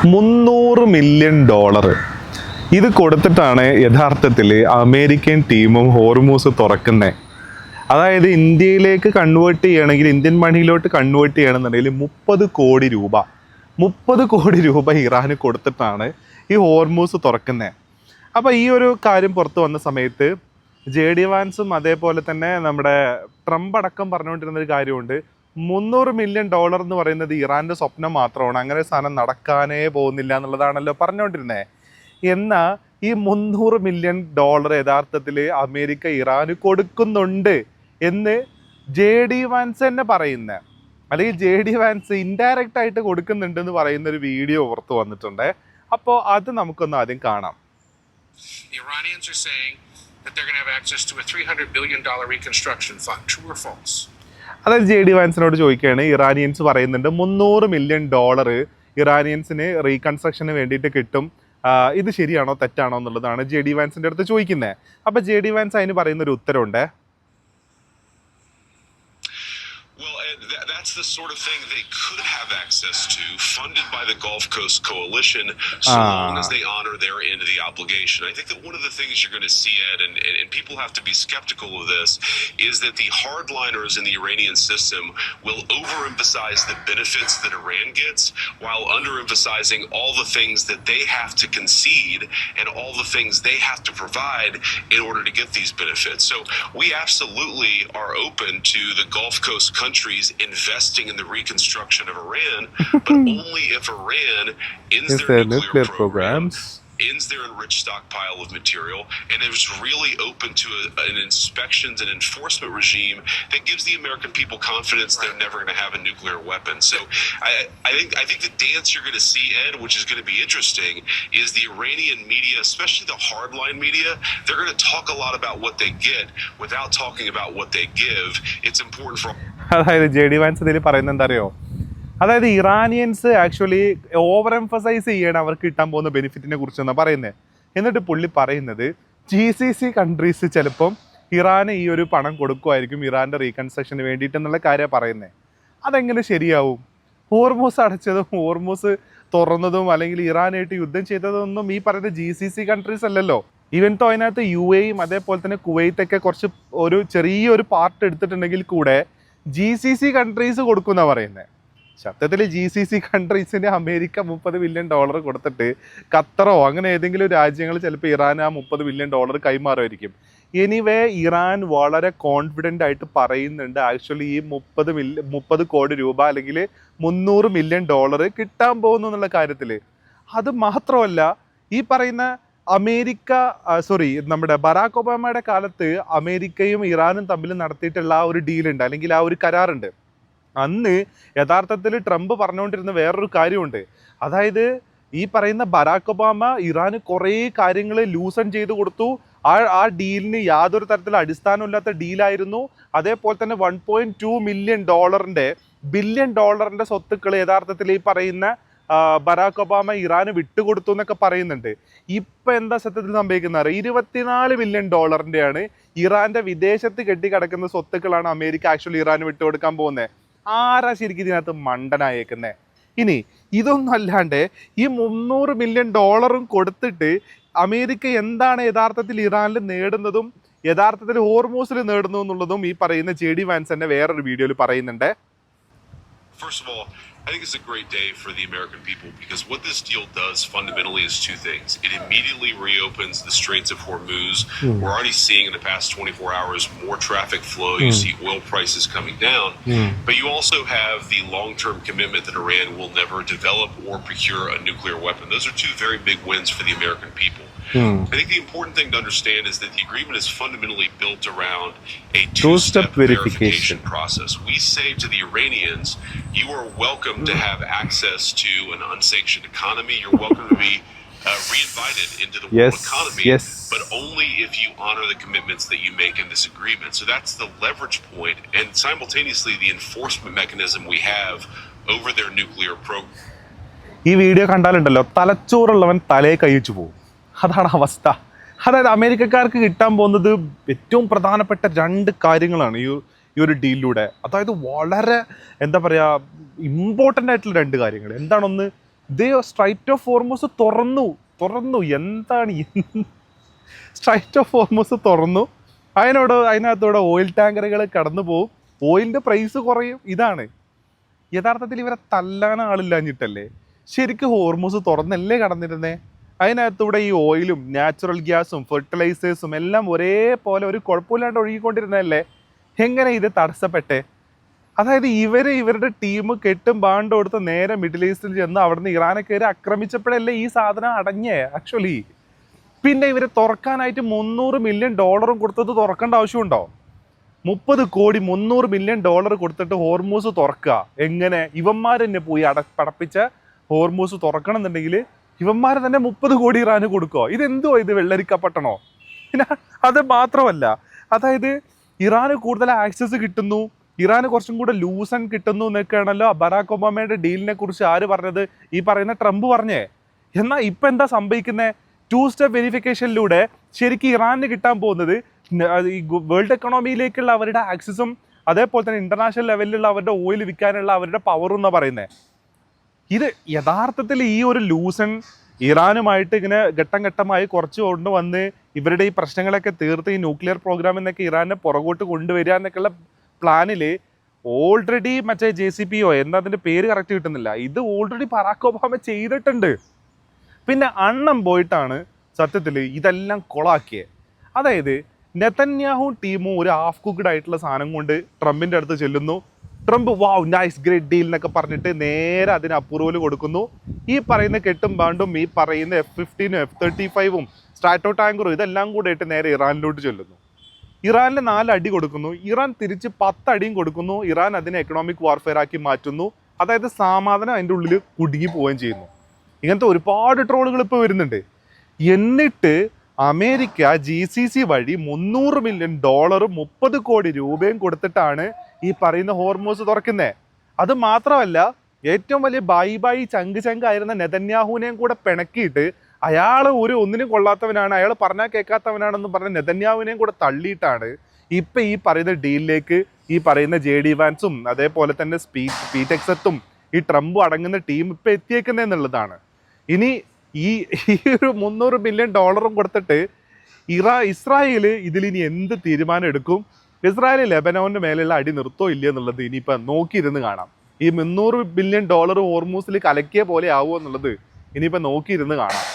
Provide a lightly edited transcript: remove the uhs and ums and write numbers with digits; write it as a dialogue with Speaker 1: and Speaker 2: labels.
Speaker 1: $300 million ഇത് കൊടുത്തിട്ടാണ് യഥാർത്ഥത്തിൽ അമേരിക്കൻ ടീമും ഹോർമൂസ് തുറക്കുന്നത്. അതായത് ഇന്ത്യയിലേക്ക് കൺവേർട്ട് ചെയ്യണമെങ്കിൽ, ഇന്ത്യൻ മണിയിലോട്ട് കൺവേർട്ട് ചെയ്യണമെന്നുണ്ടെങ്കിൽ 30 കോടി രൂപ ഇറാന് കൊടുത്തിട്ടാണ് ഈ ഹോർമൂസ് തുറക്കുന്നത്. അപ്പോൾ ഈ ഒരു കാര്യം പുറത്ത് വന്ന സമയത്ത് JD വാൻസും അതേപോലെ തന്നെ നമ്മുടെ ട്രംപ് അടക്കം പറഞ്ഞുകൊണ്ടിരുന്നൊരു കാര്യമുണ്ട്. $300 മില്യൺ എന്ന് പറയുന്നത് ഇറാൻ്റെ സ്വപ്നം മാത്രമാണ്, അങ്ങനെ സാധനം നടക്കാനേ പോകുന്നില്ല എന്നുള്ളതാണല്ലോ പറഞ്ഞുകൊണ്ടിരുന്നത്. എന്നാൽ ഈ $300 മില്യൺ യഥാർത്ഥത്തിൽ അമേരിക്ക ഇറാന് കൊടുക്കുന്നുണ്ട് എന്ന് JD വാൻസ് തന്നെ പറയുന്നത്, അല്ലെങ്കിൽ JD വാൻസ് ഇൻഡയറക്റ്റ് ആയിട്ട് കൊടുക്കുന്നുണ്ടെന്ന് പറയുന്ന ഒരു വീഡിയോ പുറത്ത് വന്നിട്ടുണ്ട്. അപ്പോൾ അത് നമുക്കൊന്ന് ആദ്യം കാണാം.
Speaker 2: The Iranians are saying that they're going to have access to a $300 billion reconstruction fund. True or false?
Speaker 1: അതായത് JD വാൻസിനോട് ചോദിക്കുകയാണ്, ഇറാനിയൻസ് പറയുന്നുണ്ട് $300 മില്യൺ ഇറാനിയൻസിന് റീകൺസ്ട്രക്ഷന് വേണ്ടിയിട്ട് കിട്ടും, ഇത് ശരിയാണോ തെറ്റാണോ എന്നുള്ളതാണ് JD വാൻസിൻ്റെ അടുത്ത് ചോദിക്കുന്നത്. അപ്പോൾ JD വാൻസ് അതിന് പറയുന്നൊരു ഉത്തരവുണ്ട്.
Speaker 3: Well, that's the sort of thing they could have access to, funded by the Gulf Coast Coalition, so long as they honor their end of the obligation. I think that one of the things you're going to see, Ed, and people have to be skeptical of this, is that the hardliners in the Iranian system will overemphasize the benefits that Iran gets, while underemphasizing all the things that they have to concede and all the things they have to provide in order to get these benefits. So we absolutely are open to the Gulf Coast countries investing in the reconstruction of Iran, but only if Iran ends their nuclear programs, ends their enriched stockpile of material, and is really open to an inspections and enforcement regime that gives the American people confidence they're never going to have a nuclear weapon. So I think the dance you're going to see, Ed, which is going to be interesting, is the Iranian media, especially the hardline media, they're going to talk a lot about what they get without talking about what they give. It's important for...
Speaker 1: അതായത് JD vans ഇതിൽ പറയുന്നത് എന്താ അറിയോ, അതായത് Iranians actually over emphasise ചെയ്യണം അവർക്ക് കിട്ടാൻ പോകുന്ന ബെനിഫിറ്റിനെ കുറിച്ചെന്നാണ് പറയുന്നത്. എന്നിട്ട് പുള്ളി പറയുന്നത് GCC കൺട്രീസ് ചിലപ്പം ഇറാന് ഈ ഒരു പണം കൊടുക്കുമായിരിക്കും ഇറാൻ്റെ റീകൺസ്ട്രക്ഷന് വേണ്ടിയിട്ടെന്നുള്ള കാര്യം പറയുന്നത്. അതെങ്ങനെ ശരിയാവും? ഹോർമൂസ് അടച്ചതും ഹോർമൂസ് തുറന്നതും അല്ലെങ്കിൽ ഇറാനായിട്ട് യുദ്ധം ചെയ്തതൊന്നും ഈ പറയുന്ന GCC കൺട്രീസ് അല്ലല്ലോ. ഈവൻ തോ അതിനകത്ത് UAEയും അതേപോലെ തന്നെ കുവൈത്തൊക്കെ കുറച്ച് ഒരു ചെറിയൊരു പാർട്ട് എടുത്തിട്ടുണ്ടെങ്കിൽ കൂടെ GCC കൺട്രീസ് കൊടുക്കുമെന്നാണ് പറയുന്നത്. സത്യത്തിൽ GCC കൺട്രീസിന് അമേരിക്ക $30 മില്യൺ കൊടുത്തിട്ട് ഖത്തറോ അങ്ങനെ ഏതെങ്കിലും രാജ്യങ്ങൾ ചിലപ്പോൾ ഇറാൻ ആ $30 മില്യൺ കൈമാറുമായിരിക്കും. എനിവേ ഇറാൻ വളരെ കോൺഫിഡൻ്റ് ആയിട്ട് പറയുന്നുണ്ട് ആക്ച്വലി ഈ 30 കോടി രൂപ അല്ലെങ്കിൽ $300 മില്യൺ കിട്ടാൻ പോകുന്നു എന്നുള്ള കാര്യത്തിൽ. അത് മാത്രമല്ല, ഈ പറയുന്ന നമ്മുടെ ബറാക്ക് ഒബാമയുടെ കാലത്ത് അമേരിക്കയും ഇറാനും തമ്മിൽ നടത്തിയിട്ടുള്ള ആ ഒരു ഡീലുണ്ട്, അല്ലെങ്കിൽ ആ ഒരു കരാറുണ്ട്. അന്ന് യഥാർത്ഥത്തിൽ ട്രംപ് പറഞ്ഞുകൊണ്ടിരുന്ന വേറൊരു കാര്യമുണ്ട്. അതായത് ഈ പറയുന്ന ബറാക്ക് ഒബാമ ഇറാന് കുറേ കാര്യങ്ങൾ ലൂസൺ ചെയ്ത് കൊടുത്തു. ആ ഡീലിന് യാതൊരു തരത്തിലുള്ള അടിസ്ഥാനമില്ലാത്ത ഡീലായിരുന്നു. അതേപോലെ തന്നെ $1.2 മില്യൺ ബില്യൺ സ്വത്തുക്കൾ യഥാർത്ഥത്തിൽ ഈ പറയുന്ന ബറാക്ക് ഒബാമ ഇറാന് വിട്ടുകൊടുത്തു എന്നൊക്കെ പറയുന്നുണ്ട്. ഇപ്പം എന്താ സത്യത്തിൽ സംഭവിക്കുന്നത്? $24 മില്യൺ ഇറാന്റെ വിദേശത്ത് കെട്ടിക്കിടക്കുന്ന സ്വത്തുക്കളാണ് അമേരിക്ക ആക്ച്വലി ഇറാന് വിട്ടുകൊടുക്കാൻ പോകുന്നത്. ആരാ ശരിക്കും ഇതിനകത്ത് മണ്ടനായേക്കുന്നത്? ഇനി ഇതൊന്നും അല്ലാണ്ട് ഈ $300 മില്യൺ കൊടുത്തിട്ട് അമേരിക്ക എന്താണ് യഥാർത്ഥത്തിൽ ഇറാനിൽ നേടുന്നതും യഥാർത്ഥത്തിൽ ഹോർമൂസിൽ നേടുന്നു എന്നുള്ളതും ഈ പറയുന്ന JD വാൻസ് തന്നെ വേറൊരു വീഡിയോയിൽ പറയുന്നുണ്ട്.
Speaker 3: First of all, I think it's a great day for the American people, because what this deal does fundamentally is two things. It immediately reopens the Straits of Hormuz. We're already seeing in the past 24 hours more traffic flow. You see oil prices coming down. But you also have the long-term commitment that Iran will never develop or procure a nuclear weapon. Those are two very big wins for the American people. I think the important thing to understand is that the agreement is fundamentally built around a two-step verification process. We say to the Iranians, you are welcome to have access to an unsanctioned economy. You're welcome to be reinvited into the world economy, but only if you honor the commitments that you make in this agreement. So that's the leverage point, and simultaneously the enforcement mechanism we have over their nuclear program.
Speaker 1: ഈ video കണ്ടാലുണ്ടല്ലോ, തലച്ചോറുള്ളവൻ തലയെ കൈവച്ചു പോകും. അതാണ് അവസ്ഥ. അതായത് അമേരിക്കക്കാർക്ക് കിട്ടാൻ പോകുന്നത് ഏറ്റവും പ്രധാനപ്പെട്ട 2 കാര്യങ്ങളാണ് ഈ ഒരു ഡീലിലൂടെ. അതായത് വളരെ എന്താ പറയുക, ഇമ്പോർട്ടൻ്റ് ആയിട്ടുള്ള 2 കാര്യങ്ങൾ. എന്താണൊന്ന്, സ്ട്രൈറ്റ് ഓഫ് ഹോർമൂസ് തുറന്നു എന്താണ് സ്ട്രൈറ്റ് ഓഫ് ഹോർമൂസ് തുറന്നു, അതിനകത്തൂടെ ഓയിൽ ടാങ്കറുകൾ കടന്നു പോകും, ഓയിലിൻ്റെ പ്രൈസ് കുറയും. ഇതാണ് യഥാർത്ഥത്തിൽ ഇവരെ തല്ലാൻ ആളില്ലാഞ്ഞിട്ടല്ലേ? ശരിക്കും ഹോർമൂസ് തുറന്നല്ലേ കടന്നിരുന്നേ? അതിനകത്തൂടെ ഈ ഓയിലും നാച്ചുറൽ ഗ്യാസും ഫെർട്ടിലൈസേഴ്സും എല്ലാം ഒരേപോലെ ഒരു കുഴപ്പമില്ലാണ്ട് ഒഴുകിക്കൊണ്ടിരുന്നതല്ലേ? എങ്ങനെ ഇത് തടസ്സപ്പെട്ടെ? അതായത് ഇവരുടെ ടീം കെട്ടും ബാണ്ടും കൊടുത്ത് നേരെ മിഡിൽ ഈസ്റ്റിൽ ചെന്ന് അവിടുന്ന് ഇറാനെ കയറി ആക്രമിച്ചപ്പോഴല്ലേ ഈ സാധനം അടഞ്ഞേ ആക്ച്വലി. പിന്നെ ഇവരെ തുറക്കാനായിട്ട് $300 മില്യൺ കൊടുത്തത് തുറക്കേണ്ട ആവശ്യമുണ്ടോ? 30 കോടി $300 മില്യൺ കൊടുത്തിട്ട് ഹോർമൂസ് തുറക്കുക എങ്ങനെ? ഇവന്മാർ തന്നെ പോയി പടപ്പിച്ച ഹോർമൂസ് തുറക്കണം എന്നുണ്ടെങ്കിൽ ഇവന്മാർ തന്നെ 30 കോടി ഇറാന് കൊടുക്കുക. ഇതെന്തോ ഇത് വെള്ളരിക്കപ്പെട്ടണോ? പിന്നെ അത് മാത്രമല്ല, അതായത് ഇറാന് കൂടുതൽ ആക്സസ് കിട്ടുന്നു, ഇറാന് കുറച്ചും കൂടെ ലൂസൺ കിട്ടുന്നു എന്നൊക്കെയാണല്ലോ ബറാക്ക് ഒബാമയുടെ ഡീലിനെ കുറിച്ച് ആര് പറഞ്ഞത്? ഈ പറയുന്ന ട്രംപ് പറഞ്ഞേ. എന്നാൽ ഇപ്പം എന്താ സംഭവിക്കുന്നത്? 2 സ്റ്റെപ്പ് വെരിഫിക്കേഷനിലൂടെ ശരിക്കും ഇറാനിന് കിട്ടാൻ പോകുന്നത് ഈ വേൾഡ് എക്കണോമിയിലേക്കുള്ള അവരുടെ ആക്സസും അതേപോലെ തന്നെ ഇന്റർനാഷണൽ ലെവലിലുള്ള അവരുടെ ഓയിൽ വിൽക്കാനുള്ള അവരുടെ പവറും എന്നാണ് പറയുന്നത്. ഇത് യഥാർത്ഥത്തിൽ ഈ ഒരു ലൂസൺ ഇറാനുമായിട്ട് ഇങ്ങനെ ഘട്ടം ഘട്ടമായി കുറച്ച് കൊണ്ടുവന്ന് ഇവരുടെ ഈ പ്രശ്നങ്ങളൊക്കെ തീർത്ത് ഈ ന്യൂക്ലിയർ പ്രോഗ്രാമിൽ നിന്നൊക്കെ ഇറാനെ പുറകോട്ട് കൊണ്ടുവരിക എന്നൊക്കെയുള്ള പ്ലാനിൽ ഓൾറെഡി മറ്റേ JCPO എന്താ അതിൻ്റെ പേര് കറക്റ്റ് കിട്ടുന്നില്ല, ഇത് ഓൾറെഡി ബറാക്ക് ഒബാമ ചെയ്തിട്ടുണ്ട്. പിന്നെ അണ്ണം പോയിട്ടാണ് സത്യത്തിൽ ഇതെല്ലാം കൊളാക്കിയത്. അതായത് നെതന്യാഹു ടീമും ഒരു ഹാഫ് കുക്ക്ഡ് ആയിട്ടുള്ള സാധനം കൊണ്ട് ട്രംപിൻ്റെ അടുത്ത് ചെല്ലുന്നു. Trump wow nice great deal എന്നൊക്കെ പറഞ്ഞിട്ട് നേരെ അതിന് അപ്രൂവൽ കൊടുക്കുന്നു. ഈ പറയുന്ന കെട്ടും ബാണ്ടും ഈ പറയുന്ന F-15 F-35 സ്ട്രാറ്റോ ടാങ്കറും ഇതെല്ലാം കൂടെ ഇട്ട് നേരെ ഇറാനിലോട്ട് ചെല്ലുന്നു. ഇറാനിൽ 4 അടി കൊടുക്കുന്നു, ഇറാൻ തിരിച്ച് 10 അടിയും കൊടുക്കുന്നു. ഇറാൻ അതിനെ എക്കണോമിക് വാർഫെയർ ആക്കി മാറ്റുന്നു. അതായത് സമാധാനം അതിൻ്റെ ഉള്ളിൽ കുടുങ്ങി പോവുകയും ചെയ്യുന്നു. ഇങ്ങനത്തെ ഒരുപാട് ട്രോളുകൾ ഇപ്പോൾ വരുന്നുണ്ട്. എന്നിട്ട് അമേരിക്ക GCC വഴി $300 മില്യൺ 30 കോടി രൂപയും കൊടുത്തിട്ടാണ് ഈ പറയുന്ന ഹോർമൂസ് തുറക്കുന്നത്. അത് മാത്രമല്ല, ഏറ്റവും വലിയ ബായി ചങ്കായിരുന്ന നെതന്യാഹുവിനെയും കൂടെ പിണക്കിയിട്ട് അയാൾ ഒന്നിനും കൊള്ളാത്തവനാണ്, അയാൾ പറഞ്ഞാൽ കേൾക്കാത്തവനാണെന്ന് പറഞ്ഞ നെതന്യാഹുവിനെയും കൂടെ തള്ളിയിട്ടാണ് ഇപ്പം ഈ പറയുന്ന ഡീലിലേക്ക് ഈ പറയുന്ന JD വാൻസും അതേപോലെ തന്നെ പീറ്റ് ഹെഗ്സെത്തും ഈ ട്രംപും അടങ്ങുന്ന ടീം ഇപ്പം എത്തിയേക്കുന്നതെന്നുള്ളതാണ്. ഇനി ഈ ഒരു $300 മില്യൺ കൊടുത്തിട്ട് ഇസ്രായേൽ ഇതിലിനി എന്ത് തീരുമാനം എടുക്കും? ഇസ്രായേൽ ലെബനോന്റെ മേലെയുള്ള അടി നിർത്തോ ഇല്ല എന്നുള്ളത് ഇനിയിപ്പോൾ നോക്കിയിരുന്ന് കാണാം. ഈ $300 മില്യൺ ഹോർമൂസിൽ കലക്കിയ പോലെ ആവുമോ എന്നുള്ളത് ഇനിയിപ്പോൾ നോക്കിയിരുന്ന് കാണാം.